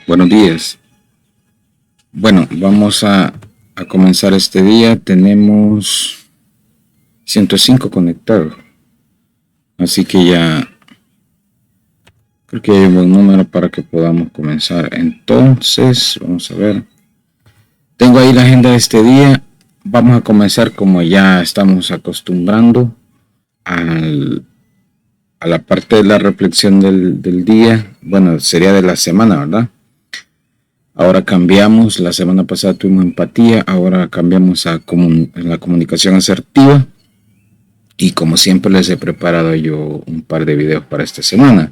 Buenos días. Bueno, vamos a comenzar este día. Tenemos 105 conectados. Así que ya creo que hay un buen número para que podamos comenzar. Entonces, vamos a ver. Tengo ahí la agenda de este día. Vamos a comenzar como ya estamos acostumbrando a la parte de la reflexión del día. Bueno, sería de la semana, ¿verdad? Ahora cambiamos, la semana pasada tuvimos empatía, ahora cambiamos a la comunicación asertiva. Y como siempre les he preparado yo un par de videos para esta semana.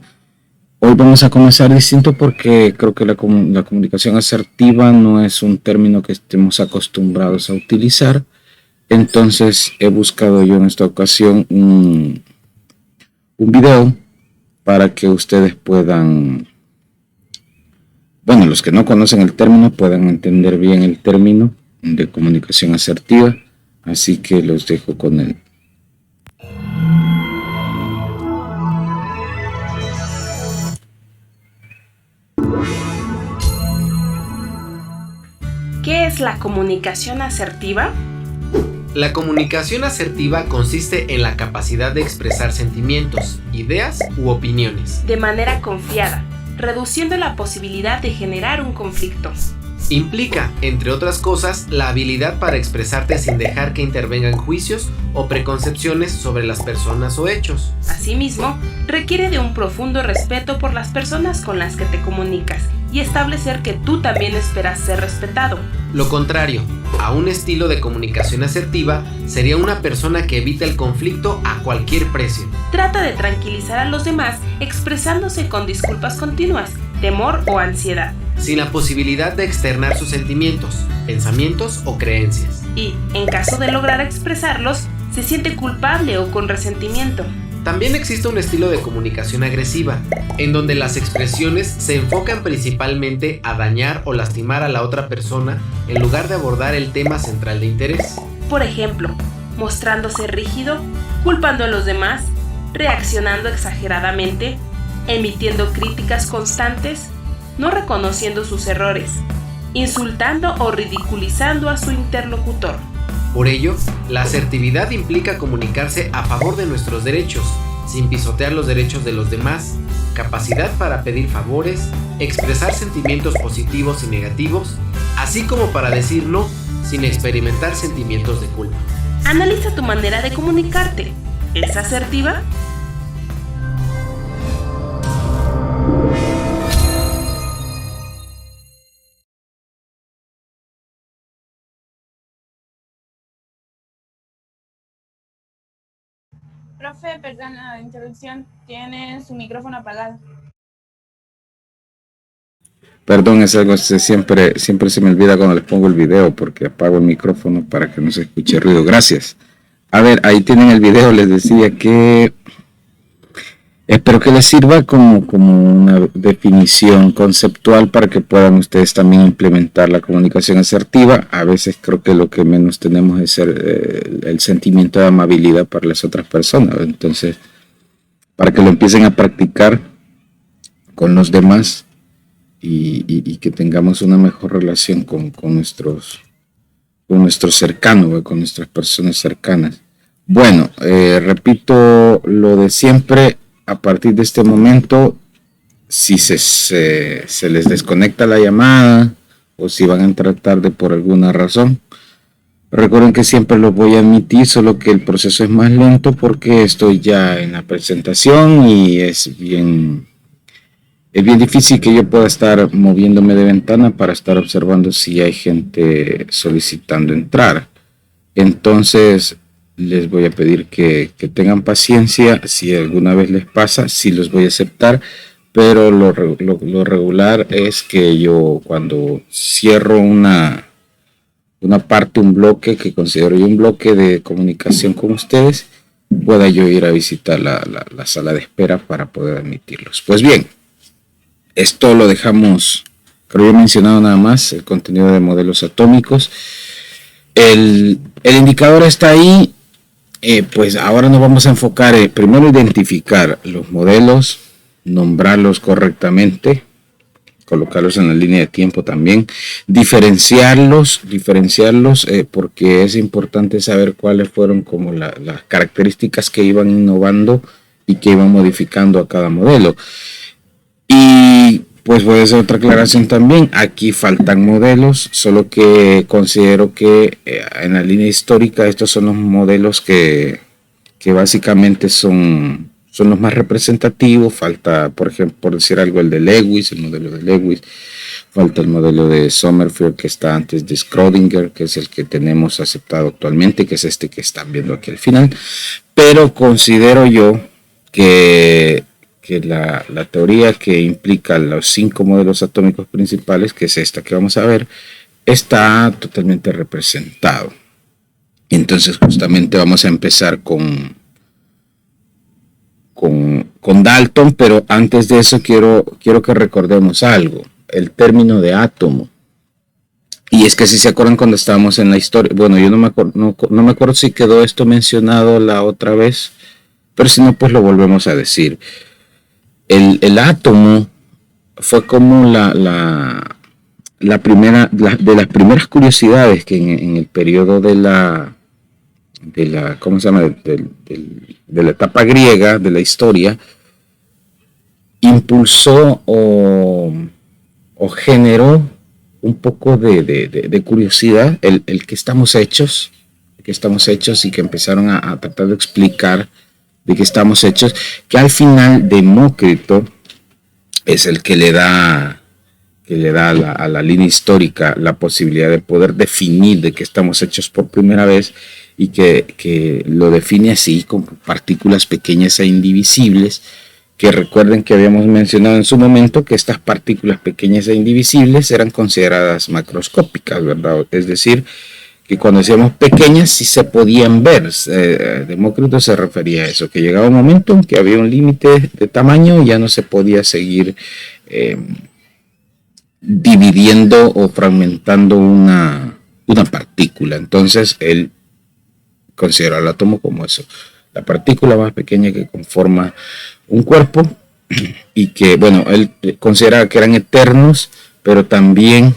Hoy vamos a comenzar distinto porque creo que la comunicación asertiva no es un término que estemos acostumbrados a utilizar. Entonces he buscado yo en esta ocasión un video para que ustedes puedan, bueno, los que no conocen el término puedan entender bien el término de comunicación asertiva. Así que los dejo con él. ¿Qué es la comunicación asertiva? La comunicación asertiva consiste en la capacidad de expresar sentimientos, ideas u opiniones de manera confiada, reduciendo la posibilidad de generar un conflicto. Implica, entre otras cosas, la habilidad para expresarte sin dejar que intervengan juicios o preconcepciones sobre las personas o hechos. Asimismo, requiere de un profundo respeto por las personas con las que te comunicas y establecer que tú también esperas ser respetado. Lo contrario a un estilo de comunicación asertiva sería una persona que evita el conflicto a cualquier precio. Trata de tranquilizar a los demás expresándose con disculpas continuas, temor o ansiedad, sin la posibilidad de externar sus sentimientos, pensamientos o creencias. Y, en caso de lograr expresarlos, se siente culpable o con resentimiento. También existe un estilo de comunicación agresiva, en donde las expresiones se enfocan principalmente a dañar o lastimar a la otra persona en lugar de abordar el tema central de interés. Por ejemplo, mostrándose rígido, culpando a los demás, reaccionando exageradamente, emitiendo críticas constantes, no reconociendo sus errores, insultando o ridiculizando a su interlocutor. Por ello, la asertividad implica comunicarse a favor de nuestros derechos, sin pisotear los derechos de los demás, capacidad para pedir favores, expresar sentimientos positivos y negativos, así como para decir no, sin experimentar sentimientos de culpa. Analiza tu manera de comunicarte. ¿Es asertiva? Profe, perdón la interrupción, tiene su micrófono apagado. Perdón, es algo que siempre se me olvida cuando les pongo el video porque apago el micrófono para que no se escuche ruido. Gracias. A ver, ahí tienen el video. Les decía que espero que les sirva como una definición conceptual para que puedan ustedes también implementar la comunicación asertiva. A veces creo que lo que menos tenemos es el sentimiento de amabilidad para las otras personas. Entonces, para que lo empiecen a practicar con los demás y que tengamos una mejor relación con nuestros cercanos, con nuestras personas cercanas. Bueno, repito lo de siempre. A partir de este momento, si se les desconecta la llamada o si van a entrar tarde por alguna razón, recuerden que siempre los voy a admitir, solo que el proceso es más lento porque estoy ya en la presentación y es bien difícil que yo pueda estar moviéndome de ventana para estar observando si hay gente solicitando entrar. Entonces, les voy a pedir que tengan paciencia. Si alguna vez les pasa, sí los voy a aceptar, pero lo regular es que yo cuando cierro una parte, un bloque que considero yo un bloque de comunicación con ustedes, pueda yo ir a visitar la sala de espera para poder admitirlos. Pues bien, esto lo dejamos, creo que he mencionado nada más el contenido de modelos atómicos. El indicador está ahí. Pues ahora nos vamos a enfocar primero identificar los modelos, nombrarlos correctamente, colocarlos en la línea de tiempo también, diferenciarlos, porque es importante saber cuáles fueron como las características que iban innovando y que iban modificando a cada modelo. Y pues voy a hacer otra aclaración también, aquí faltan modelos, solo que considero que en la línea histórica estos son los modelos que básicamente son los más representativos. Falta, por ejemplo, por decir algo, el modelo de Lewis, falta el modelo de Sommerfeld que está antes de Schrödinger, que es el que tenemos aceptado actualmente, que es este que están viendo aquí al final, pero considero yo que la teoría que implica los 5 modelos atómicos principales, que es esta que vamos a ver, está totalmente representado. Entonces justamente vamos a empezar con Dalton, pero antes de eso quiero que recordemos algo, el término de átomo. Y es que si se acuerdan cuando estábamos en la historia, bueno, yo no me acuerdo si quedó esto mencionado la otra vez, pero si no, pues lo volvemos a decir. El átomo fue como la primera de las primeras curiosidades que en el periodo de la ¿cómo se llama? De la etapa griega de la historia, impulsó o generó un poco de curiosidad el que estamos hechos y que empezaron a tratar de explicar de qué estamos hechos, que al final Demócrito es el que le da a la línea histórica la posibilidad de poder definir de qué estamos hechos por primera vez, y que lo define así, con partículas pequeñas e indivisibles, que recuerden que habíamos mencionado en su momento que estas partículas pequeñas e indivisibles eran consideradas macroscópicas, ¿verdad? Es decir, que cuando decíamos pequeñas sí se podían ver. Demócrito se refería a eso, que llegaba un momento en que había un límite de tamaño y ya no se podía seguir dividiendo o fragmentando una partícula. Entonces él considera el átomo como eso, la partícula más pequeña que conforma un cuerpo, y que, bueno, él consideraba que eran eternos, pero también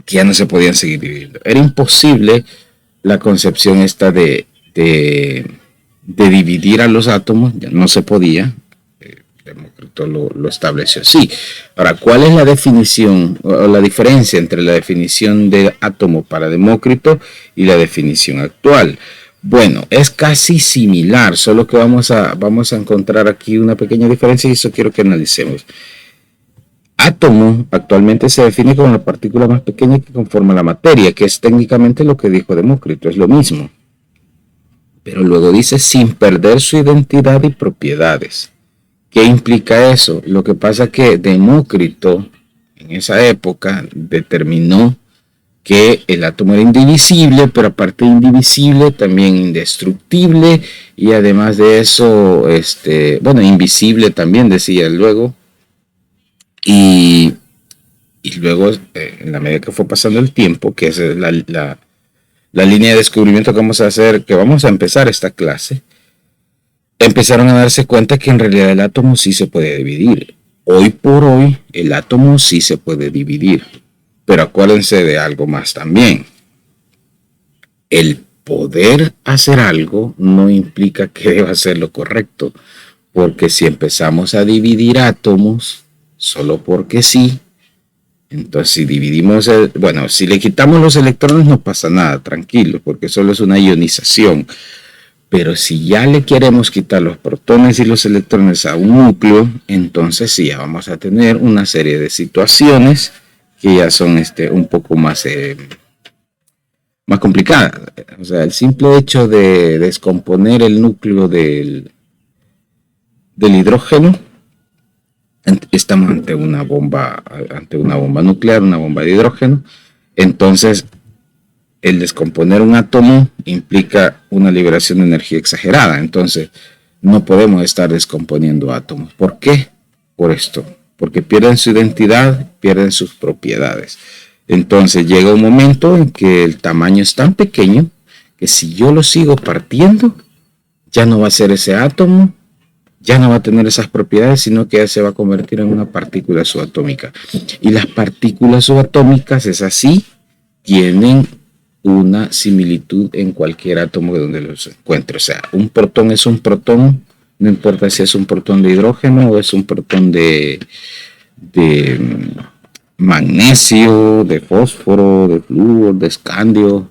que ya no se podían seguir dividiendo. Era imposible la concepción esta de dividir a los átomos, ya no se podía. Demócrito lo estableció así. Ahora, ¿cuál es la definición o la diferencia entre la definición de átomo para Demócrito y la definición actual? Bueno, es casi similar, solo que vamos a encontrar aquí una pequeña diferencia, y eso quiero que analicemos. Átomo actualmente se define como la partícula más pequeña que conforma la materia, que es técnicamente lo que dijo Demócrito, es lo mismo. Pero luego dice sin perder su identidad y propiedades. ¿Qué implica eso? Lo que pasa es que Demócrito en esa época determinó que el átomo era indivisible, pero aparte de indivisible, también indestructible, y además de eso, invisible también, decía luego. Y luego, en la medida que fue pasando el tiempo, que es la línea de descubrimiento que vamos a empezar esta clase, empezaron a darse cuenta que en realidad el átomo sí se puede dividir. Hoy por hoy, el átomo sí se puede dividir. Pero acuérdense de algo más también. El poder hacer algo no implica que deba ser lo correcto. Porque si empezamos a dividir átomos solo porque sí, entonces si dividimos, si le quitamos los electrones no pasa nada, tranquilo, porque solo es una ionización. Pero si ya le queremos quitar los protones y los electrones a un núcleo, entonces sí, ya vamos a tener una serie de situaciones que ya son un poco más complicadas. O sea, el simple hecho de descomponer el núcleo del hidrógeno, estamos ante una bomba nuclear, una bomba de hidrógeno. Entonces, el descomponer un átomo implica una liberación de energía exagerada. Entonces, no podemos estar descomponiendo átomos. ¿Por qué? Por esto. Porque pierden su identidad, pierden sus propiedades. Entonces, llega un momento en que el tamaño es tan pequeño que si yo lo sigo partiendo, ya no va a ser ese átomo ya no va a tener esas propiedades, sino que ya se va a convertir en una partícula subatómica. Y las partículas subatómicas, es así, tienen una similitud en cualquier átomo donde los encuentre. O sea, un protón es un protón, no importa si es un protón de hidrógeno o es un protón de magnesio, de fósforo, de flúor, de escandio,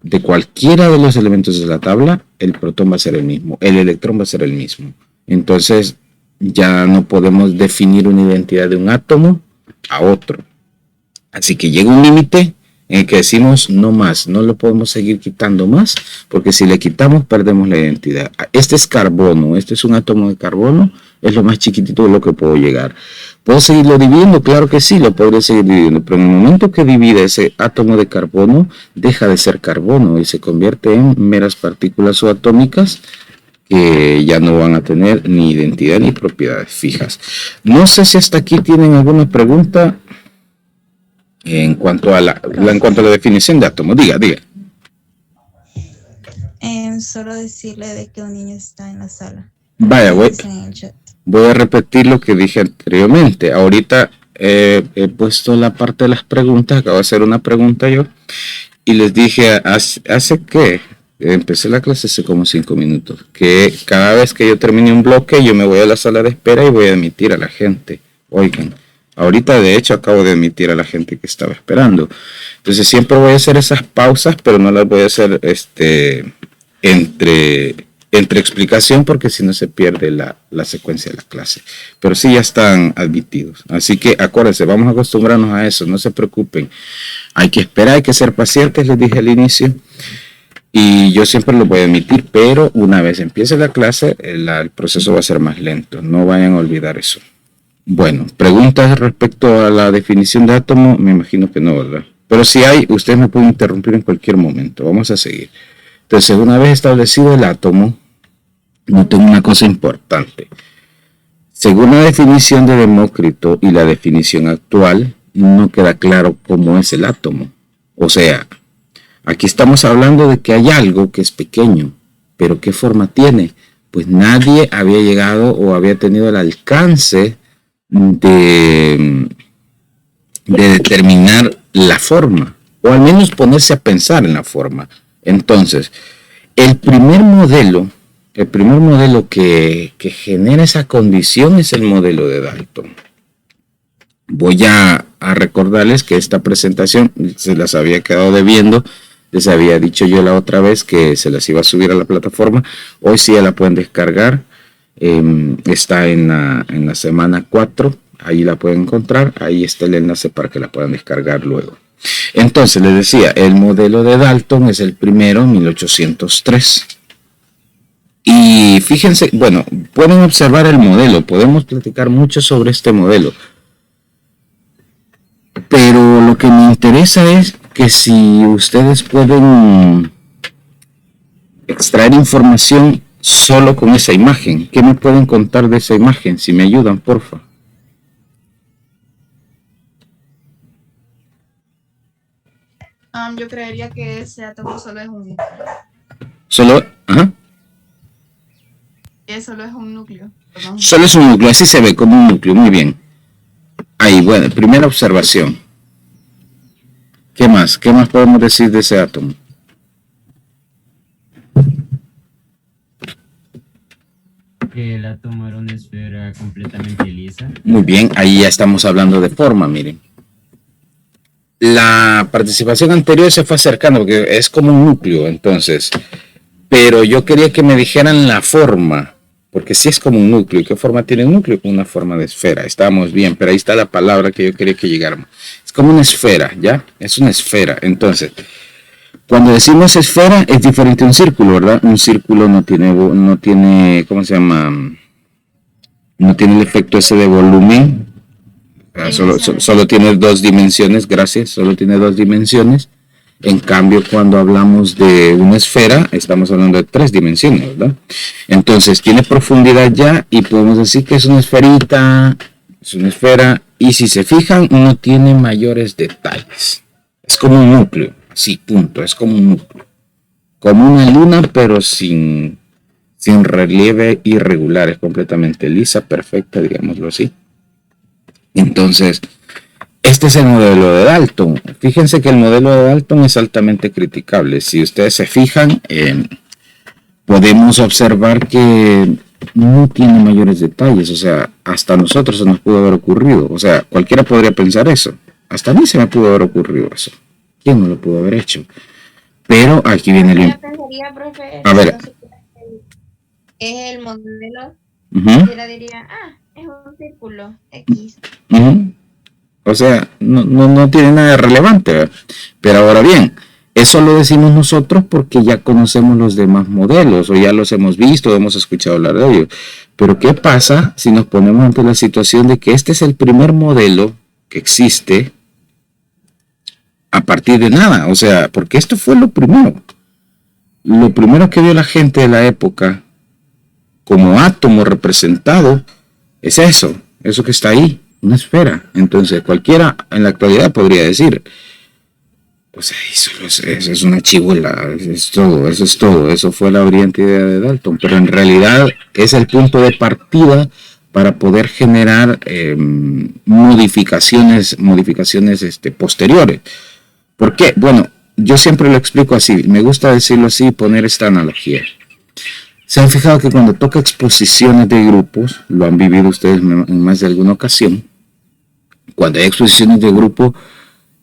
de cualquiera de los elementos de la tabla, el protón va a ser el mismo, el electrón va a ser el mismo. Entonces ya no podemos definir una identidad de un átomo a otro. Así que llega un límite en el que decimos no más, no lo podemos seguir quitando más, porque si le quitamos perdemos la identidad. Este es carbono, este es un átomo de carbono, es lo más chiquitito de lo que puedo llegar. ¿Puedo seguirlo dividiendo? Claro que sí, lo podría seguir dividiendo, pero en el momento que divide ese átomo de carbono, deja de ser carbono y se convierte en meras partículas subatómicas que ya no van a tener ni identidad ni propiedades fijas. No sé si hasta aquí tienen alguna pregunta en cuanto a la definición de átomo. Diga. Solo decirle de que un niño está en la sala. Vaya, voy a repetir lo que dije anteriormente. Ahorita he puesto la parte de las preguntas, acabo de hacer una pregunta yo, y les dije, ¿hace qué? Empecé la clase hace como 5 minutos, que cada vez que yo termine un bloque, yo me voy a la sala de espera y voy a admitir a la gente. Oigan, ahorita de hecho acabo de admitir a la gente que estaba esperando. Entonces siempre voy a hacer esas pausas, pero no las voy a hacer entre explicación, porque si no se pierde la secuencia de la clase. Pero sí ya están admitidos. Así que acuérdense, vamos a acostumbrarnos a eso, no se preocupen. Hay que esperar, hay que ser pacientes, les dije al inicio. Y yo siempre lo voy a admitir, pero una vez empiece la clase, el proceso va a ser más lento. No vayan a olvidar eso. Bueno, preguntas respecto a la definición de átomo, me imagino que no, ¿verdad? Pero si hay, ustedes me pueden interrumpir en cualquier momento. Vamos a seguir. Entonces, una vez establecido el átomo, noten una cosa importante. Según la definición de Demócrito y la definición actual, no queda claro cómo es el átomo. O sea, aquí estamos hablando de que hay algo que es pequeño, pero ¿qué forma tiene? Pues nadie había llegado o había tenido el alcance de determinar la forma, o al menos ponerse a pensar en la forma. Entonces, el primer modelo que genera esa condición es el modelo de Dalton. Voy a recordarles que esta presentación se las había quedado debiendo. Les había dicho yo la otra vez que se las iba a subir a la plataforma. Hoy sí ya la pueden descargar. Está en la semana 4. Ahí la pueden encontrar. Ahí está el enlace para que la puedan descargar luego. Entonces, les decía, el modelo de Dalton es el primero, 1803. Y fíjense, bueno, pueden observar el modelo. Podemos platicar mucho sobre este modelo. Pero lo que me interesa es que si ustedes pueden extraer información solo con esa imagen. ¿Qué me pueden contar de esa imagen? Si me ayudan, porfa. Yo creería que ese átomo solo es un núcleo. Solo Perdón. Solo es un núcleo, así se ve como un núcleo, muy bien. Ahí, bueno, primera observación. ¿Qué más? ¿Qué más podemos decir de ese átomo? Que el átomo era una esfera completamente lisa. Muy bien, ahí ya estamos hablando de forma, miren. La participación anterior se fue acercando, porque es como un núcleo, entonces. Pero yo quería que me dijeran la forma, porque si es como un núcleo. ¿Y qué forma tiene un núcleo? Una forma de esfera. Estábamos bien, pero ahí está la palabra que yo quería que llegáramos. Es como una esfera, ¿ya? Es una esfera. Entonces, cuando decimos esfera, es diferente a un círculo, ¿verdad? Un círculo no tiene, ¿cómo se llama? No tiene el efecto ese de volumen. Solo tiene 2 dimensiones, gracias, solo tiene 2 dimensiones. En cambio, cuando hablamos de una esfera, estamos hablando de 3 dimensiones, ¿verdad? Entonces, tiene profundidad ya y podemos decir que es una esferita, es una esfera, y si se fijan, no tiene mayores detalles. Es como un núcleo, sí, punto, es como un núcleo. Como una luna, pero sin sin relieve irregular, es completamente lisa, perfecta, digámoslo así. Entonces, este es el modelo de Dalton. Fíjense que el modelo de Dalton es altamente criticable. Si ustedes se fijan, podemos observar que no tiene mayores detalles. O sea, hasta a nosotros se nos pudo haber ocurrido. O sea, cualquiera podría pensar eso. Hasta a mí se me pudo haber ocurrido eso. ¿Quién no lo pudo haber hecho? Pero aquí viene el... Yo pensaría, profe, A ver. es el modelo. Uh-huh. Yo diría, es un círculo X. Uh-huh. O sea, no tiene nada de relevante, ¿verdad? Pero ahora bien, eso lo decimos nosotros porque ya conocemos los demás modelos o ya los hemos visto, hemos escuchado hablar de ellos. Pero ¿qué pasa si nos ponemos ante la situación de que este es el primer modelo que existe a partir de nada? O sea, porque esto fue lo primero. Lo primero que vio la gente de la época como átomo representado es eso que está ahí. Una esfera. Entonces cualquiera en la actualidad podría decir, pues eso es una chivuela, eso es todo, eso fue la brillante idea de Dalton, pero en realidad es el punto de partida para poder generar modificaciones posteriores. ¿Por qué? Bueno, yo siempre lo explico así, me gusta decirlo así, poner esta analogía. ¿Se han fijado que cuando toca exposiciones de grupos, lo han vivido ustedes en más de alguna ocasión? Cuando hay exposiciones de grupo,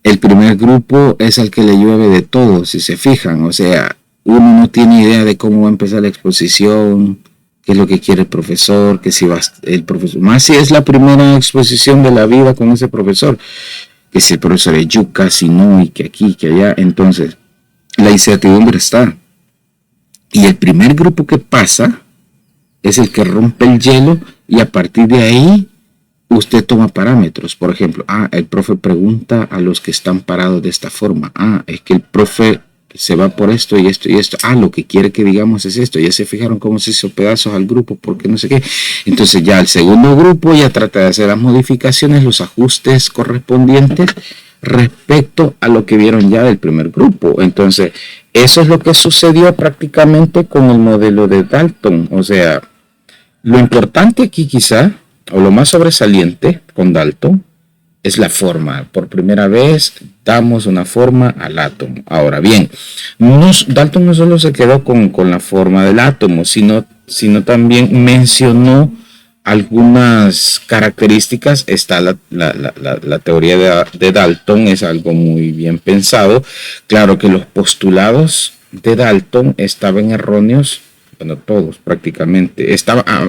el primer grupo es el que le llueve de todo, si se fijan. O sea, uno no tiene idea de cómo va a empezar la exposición, qué es lo que quiere el profesor, que si va el profesor. Más si es la primera exposición de la vida con ese profesor, que si el profesor es yuca, si no, y que aquí, que allá. Entonces, la incertidumbre está. Y el primer grupo que pasa es el que rompe el hielo y a partir de ahí usted toma parámetros. Por ejemplo, el profe pregunta a los que están parados de esta forma. Es que el profe se va por esto y esto y esto. Lo que quiere que digamos es esto. Ya se fijaron cómo se hizo pedazos al grupo porque no sé qué. Entonces ya el segundo grupo ya trata de hacer las modificaciones, los ajustes correspondientes respecto a lo que vieron ya del primer grupo. Entonces, eso es lo que sucedió prácticamente con el modelo de Dalton. O sea, lo importante aquí quizá, o lo más sobresaliente con Dalton, es la forma. Por primera vez damos una forma al átomo. Ahora bien, Dalton no solo se quedó con la forma del átomo, sino también mencionó algunas características. Está la teoría de Dalton, es algo muy bien pensado. Claro que los postulados de Dalton estaban erróneos, bueno, todos prácticamente,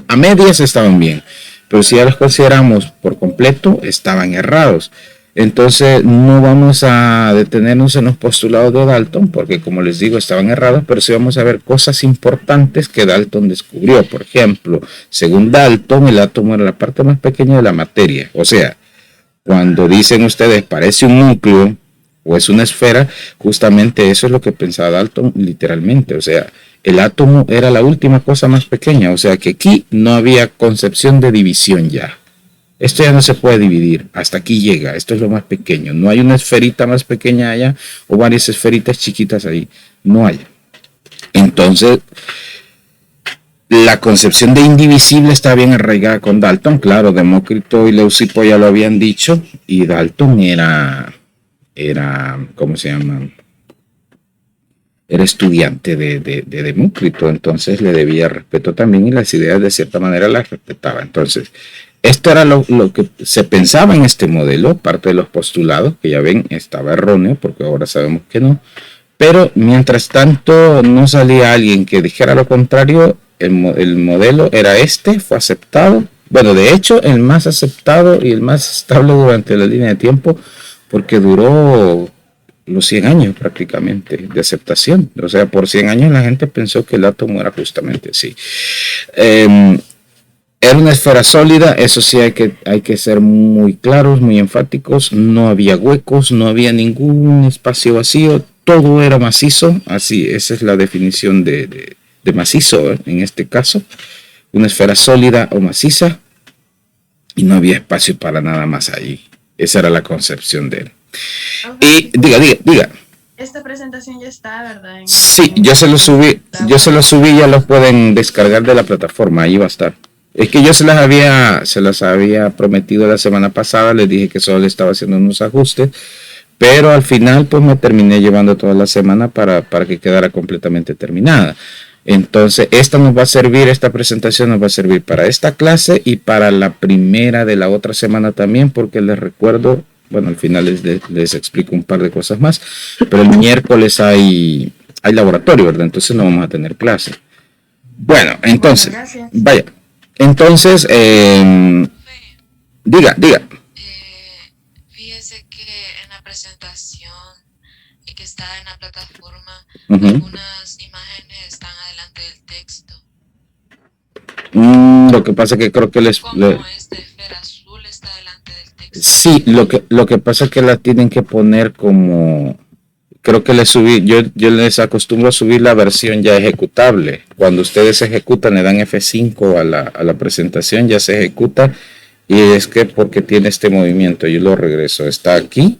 a medias estaban bien, pero si ya los consideramos por completo, estaban errados. Entonces no vamos a detenernos en los postulados de Dalton, porque como les digo, estaban errados, pero sí vamos a ver cosas importantes que Dalton descubrió. Por ejemplo, según Dalton, el átomo era la parte más pequeña de la materia. O sea, cuando dicen ustedes parece un núcleo o es una esfera, justamente eso es lo que pensaba Dalton literalmente. O sea, el átomo era la última cosa más pequeña. O sea que aquí no había concepción de división ya. Esto ya no se puede dividir, hasta aquí llega, esto es lo más pequeño, no hay una esferita más pequeña allá o varias esferitas chiquitas ahí, no hay. Entonces, la concepción de indivisible está bien arraigada con Dalton, claro, Demócrito y Leucipo ya lo habían dicho, y Dalton era ¿cómo se llama? Era estudiante de Demócrito, entonces le debía respeto también y las ideas de cierta manera las respetaba. Entonces, esto era lo que se pensaba en este modelo, parte de los postulados, que ya ven, estaba erróneo, porque ahora sabemos que no. Pero mientras tanto no salía alguien que dijera lo contrario, el modelo era fue aceptado. Bueno, de hecho, el más aceptado y el más estable durante la línea de tiempo, porque duró los 100 años prácticamente de aceptación. O sea, por 100 años la gente pensó que el átomo era justamente así. Era una esfera sólida, eso sí hay que ser muy claros, muy enfáticos. No había huecos, no había ningún espacio vacío, todo era macizo. Así, esa es la definición de macizo, en este caso. Una esfera sólida o maciza y no había espacio para nada más allí. Esa era la concepción de él. Y diga. Esta presentación ya está, ¿verdad? Sí, yo se lo subí, ya lo pueden descargar de la plataforma, ahí va a estar. Es que yo se las había prometido la semana pasada, les dije que solo le estaba haciendo unos ajustes, pero al final pues me terminé llevando toda la semana para que quedara completamente terminada. Entonces, esta presentación nos va a servir para esta clase y para la primera de la otra semana también, porque les recuerdo, bueno, al final les explico un par de cosas más, pero el miércoles hay laboratorio, ¿verdad? Entonces no vamos a tener clase. Bueno, entonces, Gracias. vaya, entonces, diga. Fíjese que en la presentación que está en la plataforma, Ujú. algunas imágenes están adelante del texto. Lo que pasa es que creo que Como esta esfera azul está delante del texto. sí, lo que pasa es que la tienen que poner como, creo que yo les acostumbro a subir la versión ya ejecutable. Cuando ustedes ejecutan, le dan F5 a la presentación, ya se ejecuta, y es que porque tiene este movimiento, yo lo regreso, está aquí,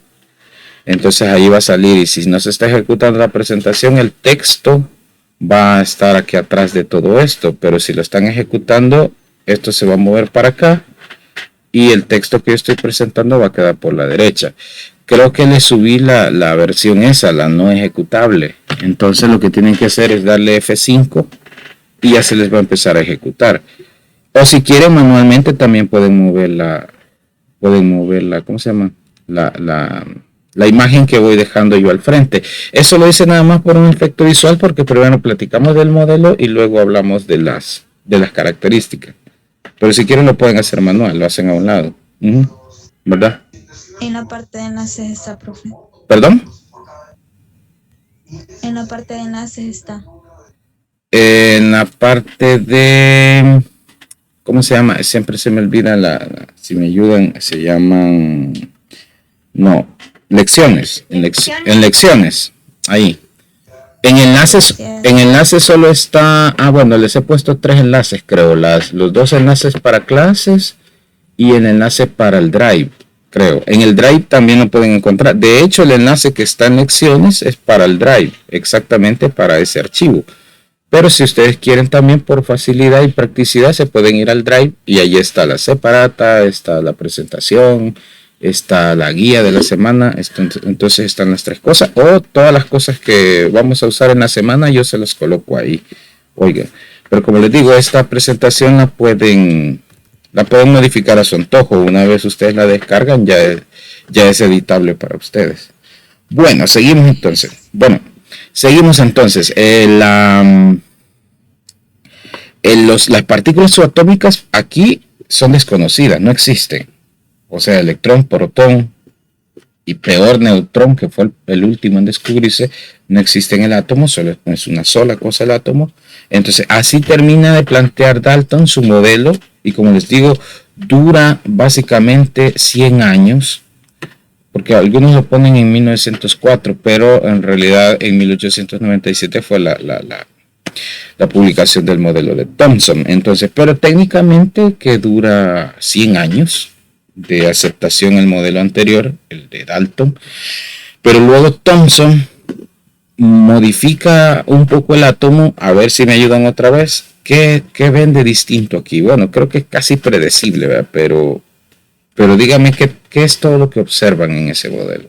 entonces ahí va a salir, y si no se está ejecutando la presentación, el texto va a estar aquí atrás de todo esto, pero si lo están ejecutando, esto se va a mover para acá, y el texto que yo estoy presentando va a quedar por la derecha. Creo que le subí la versión esa, la no ejecutable. Entonces lo que tienen que hacer es darle F5 y ya se les va a empezar a ejecutar. O si quieren manualmente también pueden mover la, ¿cómo se llama? La imagen que voy dejando yo al frente. Eso lo hice nada más por un efecto visual, porque primero platicamos del modelo y luego hablamos de las características. Pero si quieren lo pueden hacer manual, lo hacen a un lado. ¿Verdad? En la parte de enlaces está, profe. ¿Perdón? En la parte de enlaces está. En la parte de, ¿cómo se llama? Siempre se me olvida si me ayudan, se llaman, no, lecciones, en lecciones, ahí. En enlaces solo está, bueno, les he puesto 3 enlaces, creo, los 2 enlaces para clases y el enlace para el Drive, creo. En el Drive también lo pueden encontrar. De hecho, el enlace que está en lecciones es para el Drive, exactamente para ese archivo. Pero si ustedes quieren también por facilidad y practicidad, se pueden ir al Drive y ahí está la separata, está la presentación, está la guía de la semana. Entonces están las 3 cosas, o todas las cosas que vamos a usar en la semana, yo se las coloco ahí. Oigan, pero como les digo, esta presentación la pueden modificar a su antojo. Una vez ustedes la descargan, ya es editable para ustedes. Bueno, seguimos entonces. Las partículas subatómicas aquí son desconocidas, no existen. O sea, electrón, protón y peor neutrón, que fue el último en descubrirse, no existe en el átomo, solo es una sola cosa el átomo. Entonces, así termina de plantear Dalton su modelo, y como les digo, dura básicamente 100 años, porque algunos lo ponen en 1904, pero en realidad en 1897 fue la publicación del modelo de Thomson. Entonces, pero técnicamente que dura 100 años de aceptación el modelo anterior, el de Dalton, pero luego Thomson modifica un poco el átomo. A ver si me ayudan otra vez. ¿Qué ven de distinto aquí? Bueno, creo que es casi predecible, ¿verdad? Pero dígame qué es todo lo que observan en ese modelo.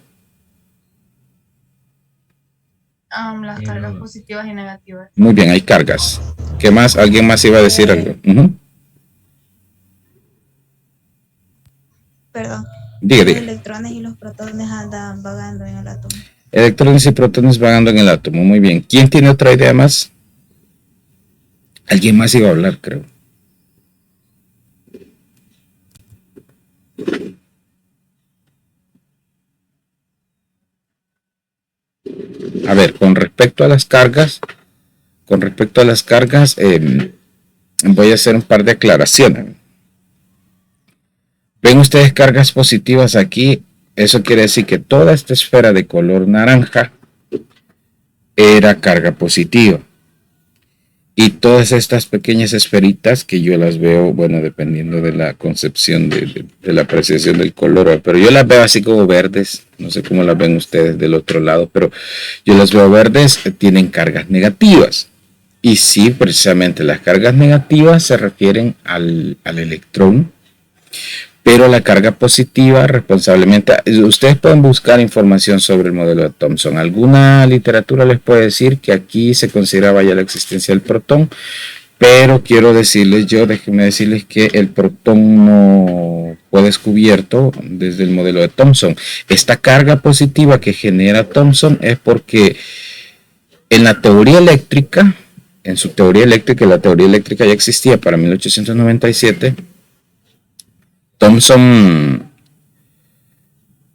Las cargas positivas y negativas. Muy bien, hay cargas. ¿Qué más? ¿Alguien más iba a decir algo? Perdón. Diga. Los electrones y los protones andan vagando en el átomo. Electrones y protones vagando en el átomo. Muy bien. ¿Quién tiene otra idea más? Alguien más iba a hablar, creo. A ver, con respecto a las cargas, voy a hacer un par de aclaraciones. ¿Ven ustedes cargas positivas aquí? Eso quiere decir que toda esta esfera de color naranja era carga positiva. Y todas estas pequeñas esferitas que yo las veo, bueno, dependiendo de la concepción de la apreciación del color, pero yo las veo así como verdes, no sé cómo las ven ustedes del otro lado, pero yo las veo verdes, tienen cargas negativas. Y sí, precisamente las cargas negativas se refieren al electrón, pero la carga positiva responsablemente, ustedes pueden buscar información sobre el modelo de Thomson. Alguna literatura les puede decir que aquí se consideraba ya la existencia del protón, pero quiero decirles déjenme decirles que el protón no fue descubierto desde el modelo de Thomson. Esta carga positiva que genera Thomson es porque en la teoría eléctrica, la teoría eléctrica ya existía para 1897, Thomson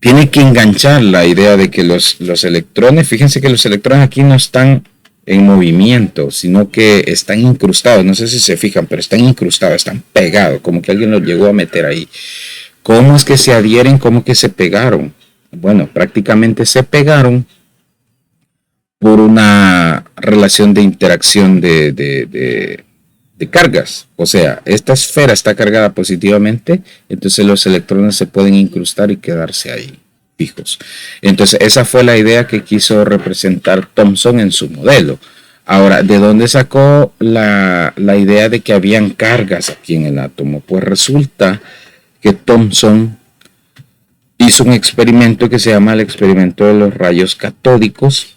tiene que enganchar la idea de que los electrones, fíjense que los electrones aquí no están en movimiento, sino que están incrustados, no sé si se fijan, pero están incrustados, están pegados, como que alguien los llegó a meter ahí. ¿Cómo es que se adhieren? ¿Cómo que se pegaron? Bueno, prácticamente se pegaron por una relación de interacción de cargas, o sea, esta esfera está cargada positivamente, entonces los electrones se pueden incrustar y quedarse ahí fijos. Entonces esa fue la idea que quiso representar Thomson en su modelo. Ahora, ¿de dónde sacó la idea de que habían cargas aquí en el átomo? Pues resulta que Thomson hizo un experimento que se llama el experimento de los rayos catódicos.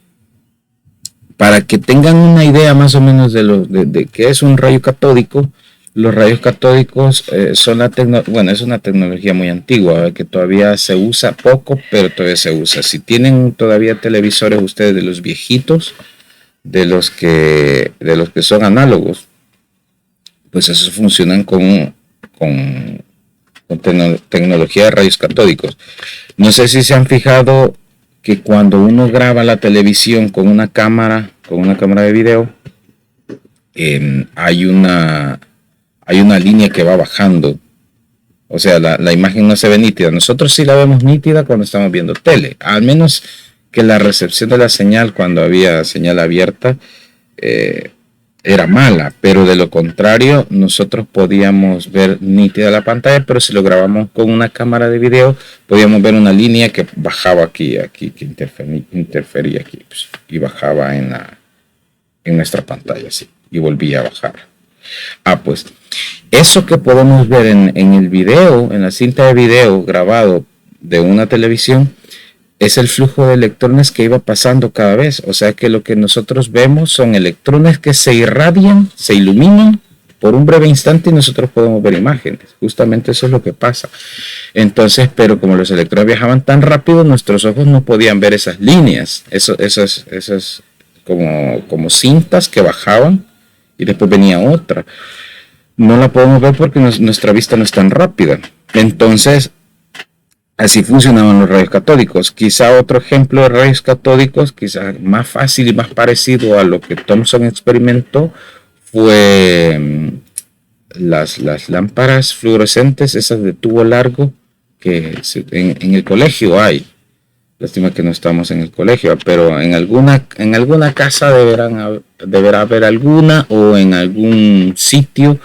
Para que tengan una idea más o menos de qué es un rayo catódico, los rayos catódicos es una tecnología muy antigua, que todavía se usa poco, pero todavía se usa. Si tienen todavía televisores ustedes de los viejitos, de los que son análogos, pues esos funcionan con tecnología de rayos catódicos. No sé si se han fijado que cuando uno graba la televisión con una cámara de video, hay una línea que va bajando. O sea, la imagen no se ve nítida. Nosotros sí la vemos nítida cuando estamos viendo tele. Al menos que la recepción de la señal, cuando había señal abierta, era mala. Pero de lo contrario, nosotros podíamos ver nítida la pantalla, pero si lo grabamos con una cámara de video, podíamos ver una línea que bajaba aquí que interfería aquí, pues, y bajaba en nuestra pantalla, sí, y volvía a bajar. Pues eso que podemos ver en el video, en la cinta de video grabado de una televisión, es el flujo de electrones que iba pasando cada vez. O sea que lo que nosotros vemos son electrones que se irradian, se iluminan por un breve instante y nosotros podemos ver imágenes. Justamente eso es lo que pasa. Entonces, pero como los electrones viajaban tan rápido, nuestros ojos no podían ver esas líneas, esas como cintas que bajaban y después venía otra. No la podemos ver porque nuestra vista no es tan rápida. Entonces, así funcionaban los rayos catódicos. Quizá otro ejemplo de rayos catódicos, quizá más fácil y más parecido a lo que Thomson experimentó, fue las lámparas fluorescentes, esas de tubo largo, que en el colegio hay. Lástima que no estamos en el colegio, pero en alguna casa deberá haber alguna, o en algún sitio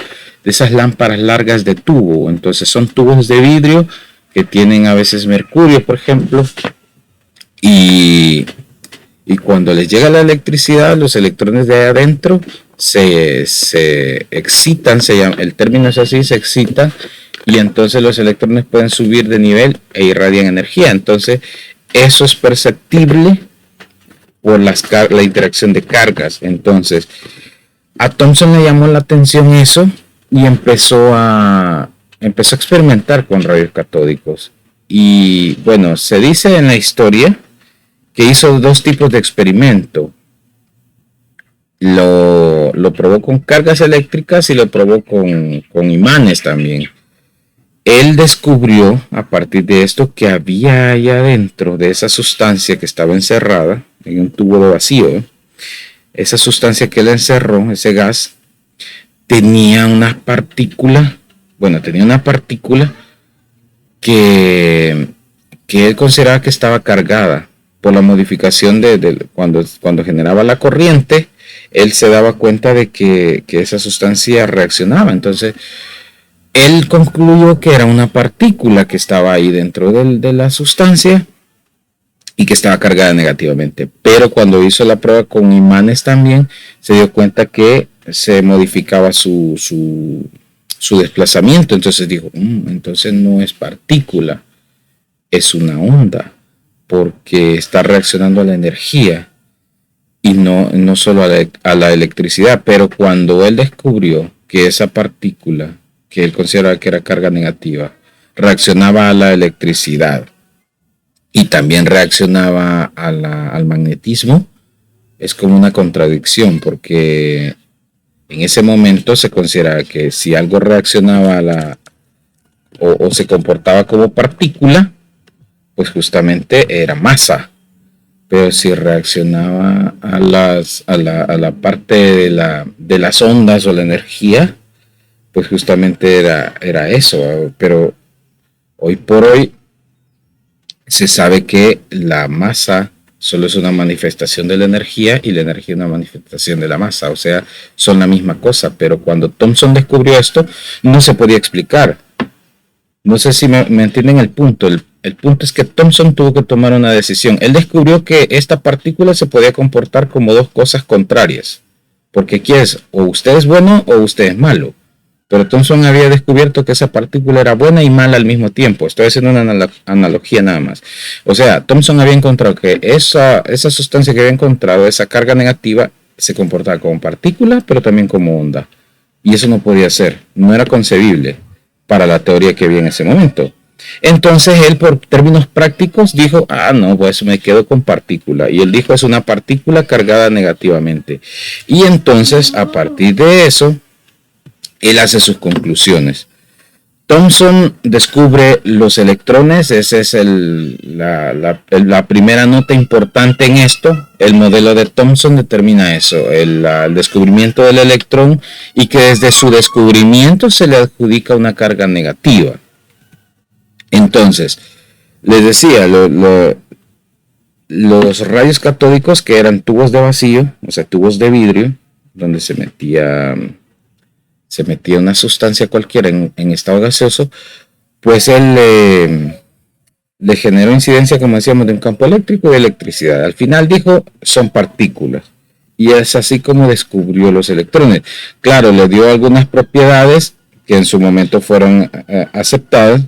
de esas lámparas largas de tubo. Entonces son tubos de vidrio que tienen a veces mercurio, por ejemplo, y cuando les llega la electricidad, los electrones de ahí adentro se excitan, el término es así, se excitan, y entonces los electrones pueden subir de nivel e irradian energía. Entonces eso es perceptible por la interacción de cargas. Entonces a Thomson le llamó la atención eso y empezó a experimentar con rayos catódicos. Y bueno, se dice en la historia que hizo dos tipos de experimento. Lo probó con cargas eléctricas y lo probó con imanes también. Él descubrió a partir de esto que había allá adentro de esa sustancia que estaba encerrada en un tubo de vacío, esa sustancia que él encerró, ese gas, tenía una partícula que él consideraba que estaba cargada por la modificación de cuando generaba la corriente. él se daba cuenta de que esa sustancia reaccionaba. Entonces, él concluyó que era una partícula que estaba ahí dentro de la sustancia y que estaba cargada negativamente. Pero cuando hizo la prueba con imanes también, se dio cuenta que se modificaba su desplazamiento. Entonces dijo, entonces no es partícula, es una onda, porque está reaccionando a la energía y no solo a la electricidad. Pero cuando él descubrió que esa partícula, que él consideraba que era carga negativa, reaccionaba a la electricidad y también reaccionaba al magnetismo, es como una contradicción, porque en ese momento se consideraba que si algo reaccionaba o se comportaba como partícula, pues justamente era masa. Pero si reaccionaba a la parte de las ondas o la energía, pues justamente era eso. Pero hoy por hoy se sabe que la masa solo es una manifestación de la energía y la energía es una manifestación de la masa. O sea, son la misma cosa. Pero cuando Thomson descubrió esto, no se podía explicar. No sé si me entienden el punto. El punto es que Thomson tuvo que tomar una decisión. Él descubrió que esta partícula se podía comportar como dos cosas contrarias. Porque aquí es, o usted es bueno o usted es malo. Pero Thomson había descubierto que esa partícula era buena y mala al mismo tiempo. Estoy haciendo una analogía nada más. O sea, Thomson había encontrado que esa sustancia que había encontrado, esa carga negativa, se comportaba como partícula, pero también como onda. Y eso no podía ser, no era concebible para la teoría que había en ese momento. Entonces él, por términos prácticos, dijo, no, pues me quedo con partícula. Y él dijo, es una partícula cargada negativamente. Y entonces, a partir de eso, él hace sus conclusiones. Thomson descubre los electrones. Esa es la primera nota importante en esto. El modelo de Thomson determina eso, el descubrimiento del electrón, y que desde su descubrimiento se le adjudica una carga negativa. Entonces, les decía, los rayos catódicos, que eran tubos de vacío, o sea, tubos de vidrio, donde se metía una sustancia cualquiera en estado gaseoso, pues él le generó incidencia, como decíamos, de un campo eléctrico y de electricidad. Al final dijo, son partículas. Y es así como descubrió los electrones. Claro, le dio algunas propiedades que en su momento fueron aceptadas.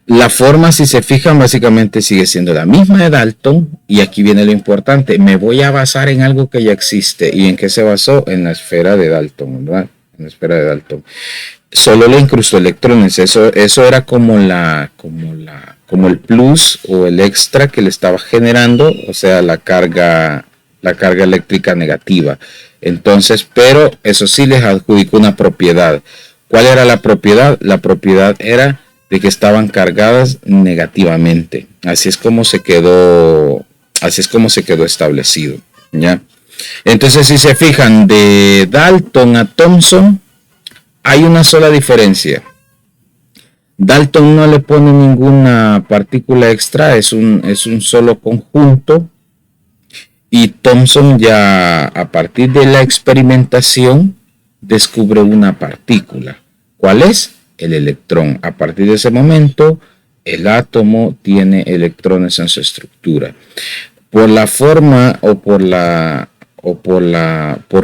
La forma, si se fijan, básicamente sigue siendo la misma de Dalton, y aquí viene lo importante. Me voy a basar en algo que ya existe. ¿Y en qué se basó? En la esfera de Dalton, ¿verdad? En la esfera de Dalton. Solo le incrustó electrones. Eso era como el plus o el extra que le estaba generando, o sea, la carga eléctrica negativa. Entonces, pero eso sí les adjudicó una propiedad. ¿Cuál era la propiedad? La propiedad era de que estaban cargadas negativamente. Así es como se quedó establecido, ¿ya? Entonces, si se fijan, de Dalton a Thomson hay una sola diferencia. Dalton no le pone ninguna partícula extra, es un solo conjunto, y Thomson ya a partir de la experimentación descubre una partícula. ¿Cuál es? El electrón. A partir de ese momento, el átomo tiene electrones en su estructura. Por la forma por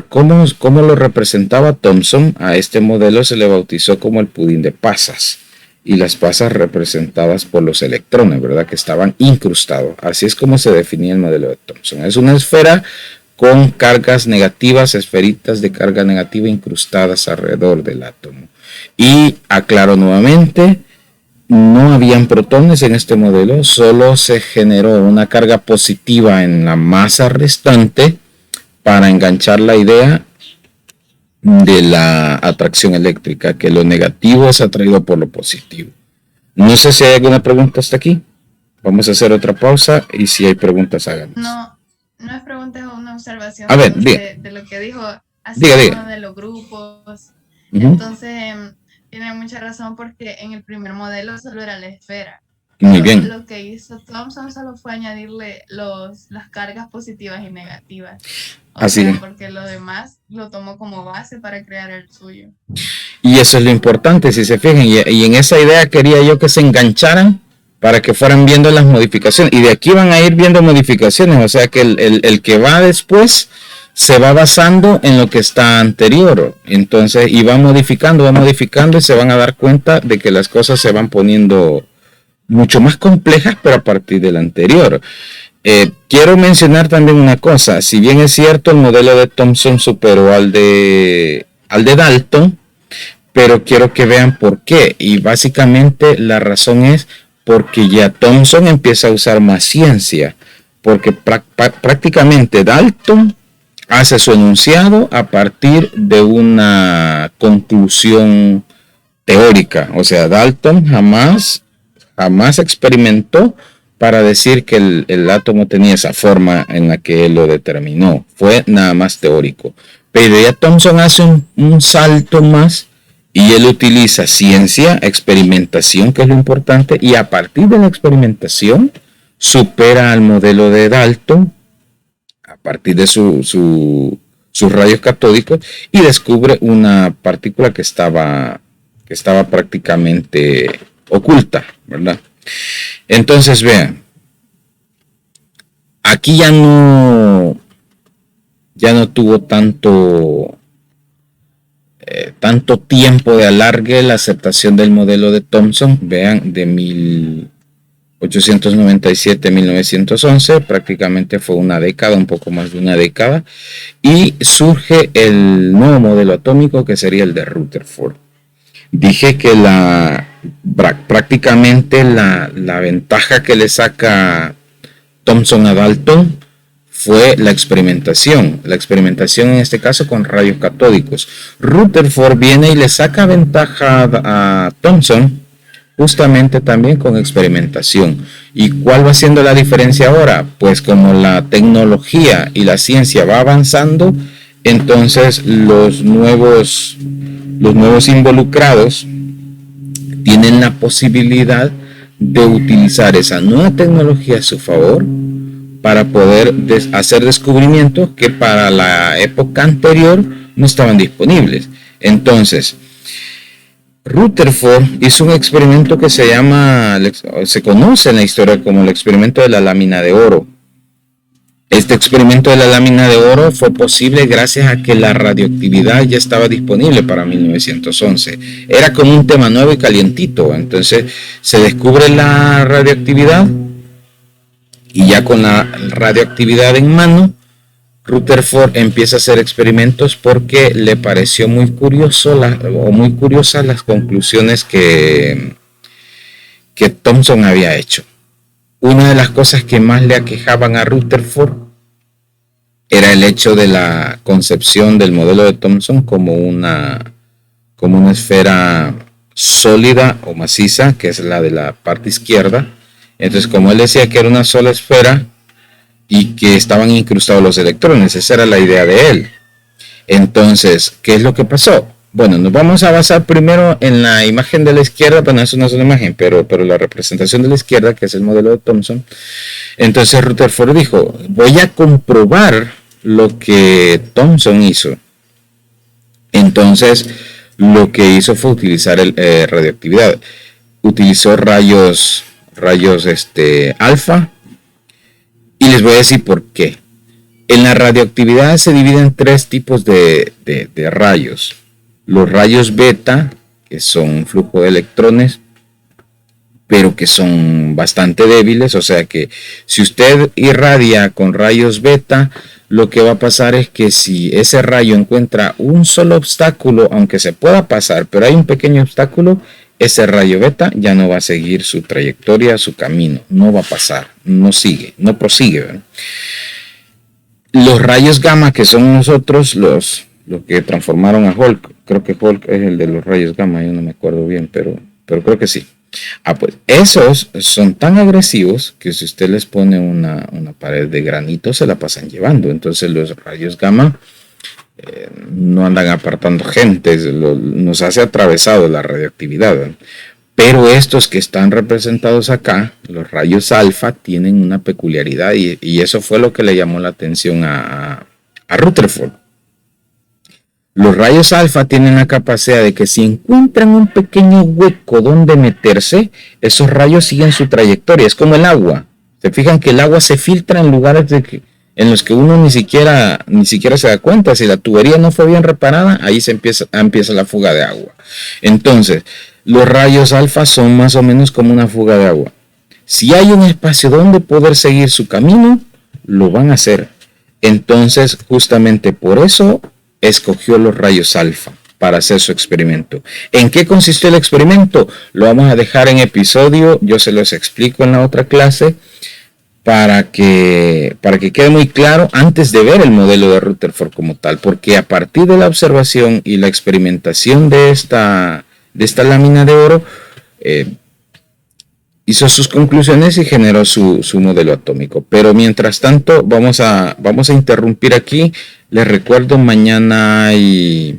cómo lo representaba Thomson, a este modelo se le bautizó como el pudín de pasas, y las pasas representadas por los electrones, ¿verdad? Que estaban incrustados. Así es como se definía el modelo de Thomson. Es una esfera con cargas negativas, esferitas de carga negativa incrustadas alrededor del átomo. Y aclaro nuevamente, no habían protones en este modelo, solo se generó una carga positiva en la masa restante para enganchar la idea de la atracción eléctrica, que lo negativo es atraído por lo positivo. No sé si hay alguna pregunta hasta aquí. Vamos a hacer otra pausa, y si hay preguntas, háganos. No es pregunta, es una observación. A ver, de lo que dijo, así como de los grupos. Entonces, tiene mucha razón, porque en el primer modelo solo era la esfera, Muy bien. Lo que hizo Thomson solo fue añadirle las cargas positivas y negativas. Así es. Porque lo demás lo tomó como base para crear el suyo. Y eso es lo importante, si se fijan. Y en esa idea quería yo que se engancharan para que fueran viendo las modificaciones. Y de aquí van a ir viendo modificaciones. O sea que el que va después se va basando en lo que está anterior. Entonces, y va modificando y se van a dar cuenta de que las cosas se van poniendo mucho más complejas, pero a partir del anterior. Quiero mencionar también una cosa. Si bien es cierto, el modelo de Thomson superó al de Dalton, pero quiero que vean por qué. Y básicamente la razón es porque ya Thomson empieza a usar más ciencia, porque prácticamente Dalton hace su enunciado a partir de una conclusión teórica. O sea, Dalton jamás experimentó para decir que el átomo tenía esa forma en la que él lo determinó. Fue nada más teórico. Pero ya Thomson hace un salto más y él utiliza ciencia, experimentación, que es lo importante, y a partir de la experimentación supera al modelo de Dalton a partir de sus rayos catódicos y descubre una partícula que estaba prácticamente oculta, ¿verdad? Entonces, vean, aquí ya no tuvo tanto tiempo de alargue la aceptación del modelo de Thomson. Vean, de 1897 a 1911, prácticamente fue una década, un poco más de una década, y surge el nuevo modelo atómico que sería el de Rutherford. Dije que prácticamente la ventaja que le saca Thomson a Dalton fue la experimentación en este caso con rayos catódicos. Rutherford viene y le saca ventaja a Thomson justamente también con experimentación. ¿Y cuál va siendo la diferencia ahora? Pues como la tecnología y la ciencia va avanzando, entonces los nuevos involucrados tienen la posibilidad de utilizar esa nueva tecnología a su favor para poder hacer descubrimientos que para la época anterior no estaban disponibles. Entonces, Rutherford hizo un experimento que se conoce en la historia como el experimento de la lámina de oro. Este experimento de la lámina de oro fue posible gracias a que la radioactividad ya estaba disponible para 1911. Era como un tema nuevo y calientito. Entonces se descubre la radioactividad y ya con la radioactividad en mano, Rutherford empieza a hacer experimentos porque le pareció muy curiosas las conclusiones que Thomson había hecho. Una de las cosas que más le aquejaban a Rutherford era el hecho de la concepción del modelo de Thomson como una esfera sólida o maciza, que es la de la parte izquierda. Entonces, como él decía que era una sola esfera y que estaban incrustados los electrones, esa era la idea de él. Entonces, ¿qué es lo que pasó? Bueno, nos vamos a basar primero en la imagen de la izquierda, bueno, eso no es una imagen, pero la representación de la izquierda, que es el modelo de Thomson. Entonces Rutherford dijo, voy a comprobar lo que Thomson hizo. Entonces, lo que hizo fue utilizar radioactividad. Utilizó rayos alfa, y les voy a decir por qué. En la radioactividad se divide en tres tipos de rayos. Los rayos beta, que son un flujo de electrones, pero que son bastante débiles, o sea que si usted irradia con rayos beta, lo que va a pasar es que si ese rayo encuentra un solo obstáculo, aunque se pueda pasar, pero hay un pequeño obstáculo, ese rayo beta ya no va a seguir su trayectoria, su camino, no va a pasar, no prosigue, ¿verdad? Los rayos gamma, que son nosotros los que transformaron a Hulk, creo que Hulk es el de los rayos gamma, yo no me acuerdo bien, pero creo que sí. Pues esos son tan agresivos que si usted les pone una pared de granito se la pasan llevando. Entonces los rayos gamma no andan apartando gente, nos hace atravesado la radioactividad, ¿verdad? Pero estos que están representados acá, los rayos alfa, tienen una peculiaridad y eso fue lo que le llamó la atención a Rutherford. Los rayos alfa tienen la capacidad de que si encuentran un pequeño hueco donde meterse, esos rayos siguen su trayectoria. Es como el agua. Se fijan que el agua se filtra en lugares en los que uno ni siquiera se da cuenta. Si la tubería no fue bien reparada, ahí empieza la fuga de agua. Entonces, los rayos alfa son más o menos como una fuga de agua. Si hay un espacio donde poder seguir su camino, lo van a hacer. Entonces, justamente por eso escogió los rayos alfa para hacer su experimento. ¿En qué consistió el experimento? Lo vamos a dejar en episodio, yo se los explico en la otra clase, para que quede muy claro antes de ver el modelo de Rutherford como tal, porque a partir de la observación y la experimentación de esta lámina de oro, hizo sus conclusiones y generó su modelo atómico. Pero mientras tanto, vamos a interrumpir aquí. Les recuerdo, mañana hay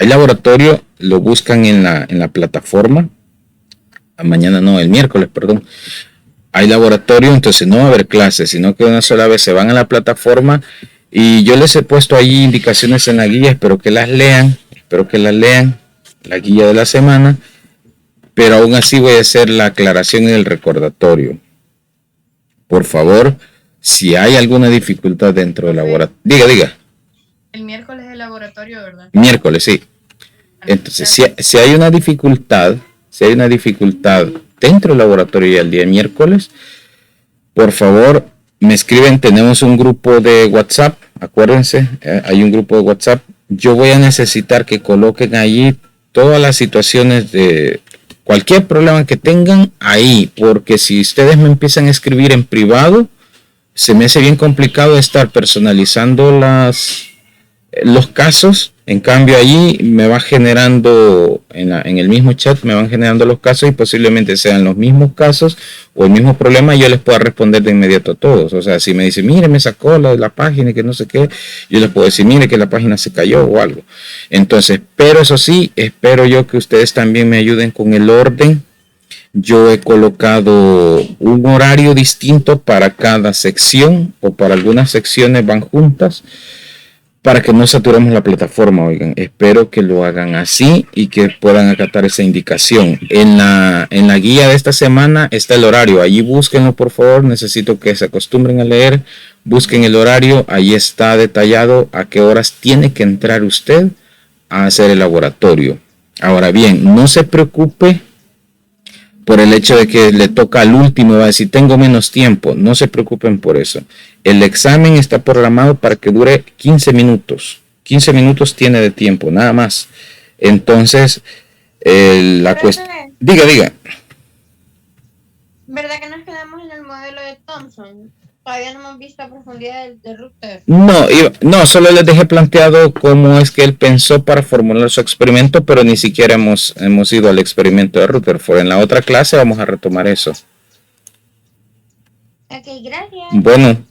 laboratorio, lo buscan en la plataforma. Mañana no, el miércoles, perdón. Hay laboratorio, entonces no va a haber clases, sino que una sola vez se van a la plataforma y yo les he puesto ahí indicaciones en la guía, espero que las lean, la guía de la semana, pero aún así voy a hacer la aclaración en el recordatorio. Por favor, si hay alguna dificultad dentro del laboratorio, diga. El miércoles es el laboratorio, ¿verdad? Miércoles, sí. Entonces, si hay una dificultad dentro del laboratorio y el día miércoles, por favor, me escriben. Tenemos un grupo de WhatsApp, acuérdense, hay un grupo de WhatsApp. Yo voy a necesitar que coloquen allí todas las situaciones de cualquier problema que tengan ahí, porque si ustedes me empiezan a escribir en privado, se me hace bien complicado estar personalizando los casos. En cambio, allí me va generando, en el mismo chat me van generando los casos y posiblemente sean los mismos casos o el mismo problema y yo les pueda responder de inmediato a todos. O sea, si me dicen, mire, me sacó la página y que no sé qué, yo les puedo decir, mire, que la página se cayó o algo. Entonces, pero eso sí, espero yo que ustedes también me ayuden con el orden. Yo he colocado un horario distinto para cada sección o para algunas secciones van juntas, para que no saturemos la plataforma. Oigan, espero que lo hagan así y que puedan acatar esa indicación. En la guía de esta semana está el horario, allí búsquenlo por favor, necesito que se acostumbren a leer, busquen el horario, ahí está detallado a qué horas tiene que entrar usted a hacer el laboratorio. Ahora bien, no se preocupe por el hecho de que le toca al último y va a decir tengo menos tiempo. No se preocupen por eso. El examen está programado para que dure 15 minutos. 15 minutos tiene de tiempo, nada más. Entonces, la cuestión... Diga. ¿Verdad que nos quedamos en el modelo de Thomson? Todavía no hemos visto a profundidad de Rutherford. No, solo les dejé planteado cómo es que él pensó para formular su experimento, pero ni siquiera hemos ido al experimento de Rutherford. En la otra clase vamos a retomar eso. Ok, gracias. Bueno,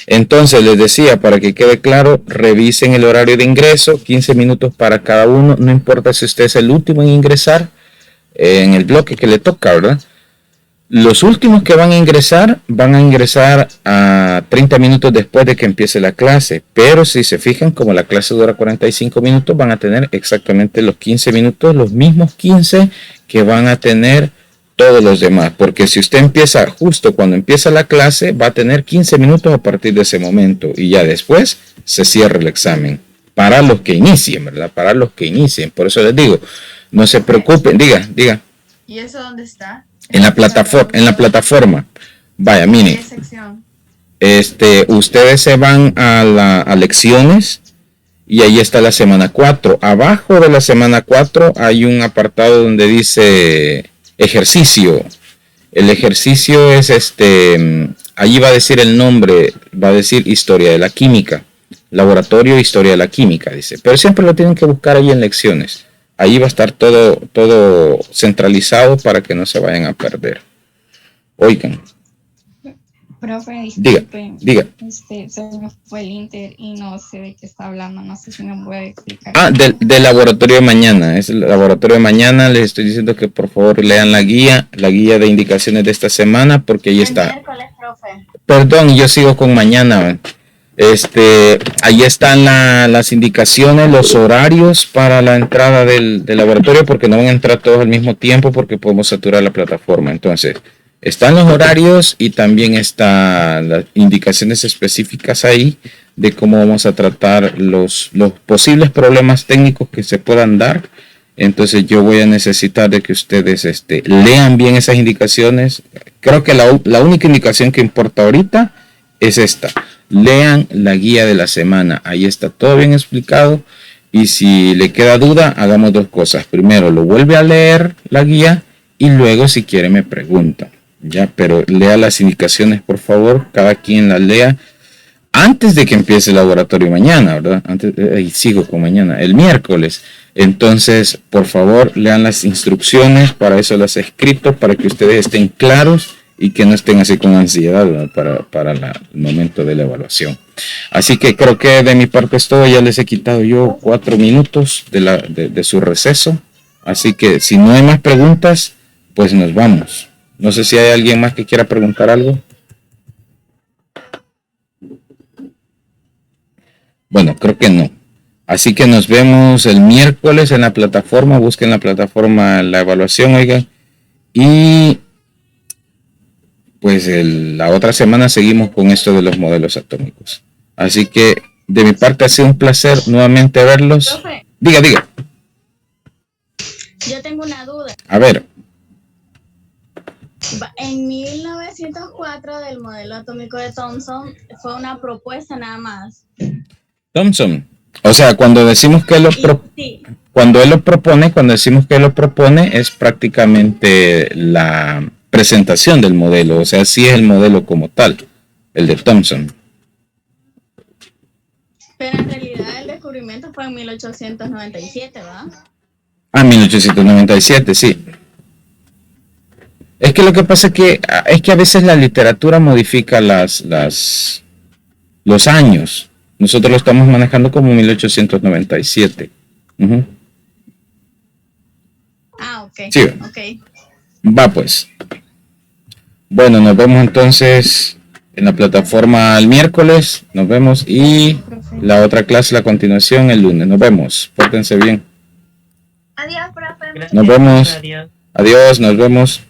entonces les decía, para que quede claro, revisen el horario de ingreso, 15 minutos para cada uno, no importa si usted es el último en ingresar, en el bloque que le toca, ¿verdad? Los últimos que van a ingresar a 30 minutos después de que empiece la clase, pero si se fijan, como la clase dura 45 minutos, van a tener exactamente los 15 minutos, los mismos 15 que van a tener todos los demás, porque si usted empieza justo cuando empieza la clase, va a tener 15 minutos a partir de ese momento y ya después se cierra el examen. Para los que inicien, ¿verdad? Para los que inicien. Por eso les digo, no se preocupen, diga. ¿Y eso dónde está? En la plataforma. Vaya, mire. ¿Qué sección? Ustedes se van a lecciones y ahí está la semana 4. Abajo de la semana 4 hay un apartado donde dice ejercicio. El ejercicio es allí va a decir el nombre, va a decir historia de la química. Laboratorio historia de la química, dice. Pero siempre lo tienen que buscar ahí en lecciones. Ahí va a estar todo centralizado para que no se vayan a perder. Oigan. Profe, Diga, disculpe, diga. se me fue el Inter y no sé de qué está hablando, no sé si me puede explicar. Ah, del laboratorio de mañana. Es el laboratorio de mañana. Les estoy diciendo que por favor lean la guía de indicaciones de esta semana, porque ahí está. Miércoles, profe. Perdón, yo sigo con mañana. Ahí están las indicaciones, los horarios para la entrada del laboratorio, porque no van a entrar todos al mismo tiempo porque podemos saturar la plataforma. Entonces, están los horarios y también están las indicaciones específicas ahí de cómo vamos a tratar los posibles problemas técnicos que se puedan dar. Entonces yo voy a necesitar de que ustedes lean bien esas indicaciones. Creo que la única indicación que importa ahorita es esta. Lean la guía de la semana. Ahí está todo bien explicado. Y si le queda duda, hagamos dos cosas. Primero, lo vuelve a leer la guía y luego, si quiere, me pregunta. Ya, pero lea las indicaciones, por favor. Cada quien las lea antes de que empiece el laboratorio mañana, ¿verdad? Sigo con mañana, el miércoles. Entonces, por favor, lean las instrucciones. Para eso las he escrito, para que ustedes estén claros y que no estén así con ansiedad, ¿verdad? Para el momento de la evaluación. Así que creo que de mi parte es todo. Ya les he quitado yo 4 minutos de su receso. Así que si no hay más preguntas, pues nos vamos. No sé si hay alguien más que quiera preguntar algo. Bueno, creo que no. Así que nos vemos el miércoles en la plataforma. Busquen la plataforma la evaluación, oigan. Y pues la otra semana seguimos con esto de los modelos atómicos. Así que de mi parte ha sido un placer nuevamente verlos. Profe. Diga. Yo tengo una duda. A ver. En 1904 del modelo atómico de Thomson fue una propuesta nada más. Thomson. O sea, cuando decimos que cuando él lo propone, cuando decimos que él lo propone, es prácticamente la presentación del modelo. O sea, sí es el modelo como tal, el de Thomson. Pero en realidad el descubrimiento fue en 1897, ¿verdad? Ah, 1897, sí. Es que lo que pasa es que a veces la literatura modifica los años. Nosotros lo estamos manejando como 1897. Uh-huh. Ah, ok. Sí. Okay. Va pues. Bueno, nos vemos entonces en la plataforma el miércoles. Nos vemos y la otra clase, la continuación, el lunes. Nos vemos. Pórtense bien. Adiós, profe. Nos vemos. Adiós, nos vemos.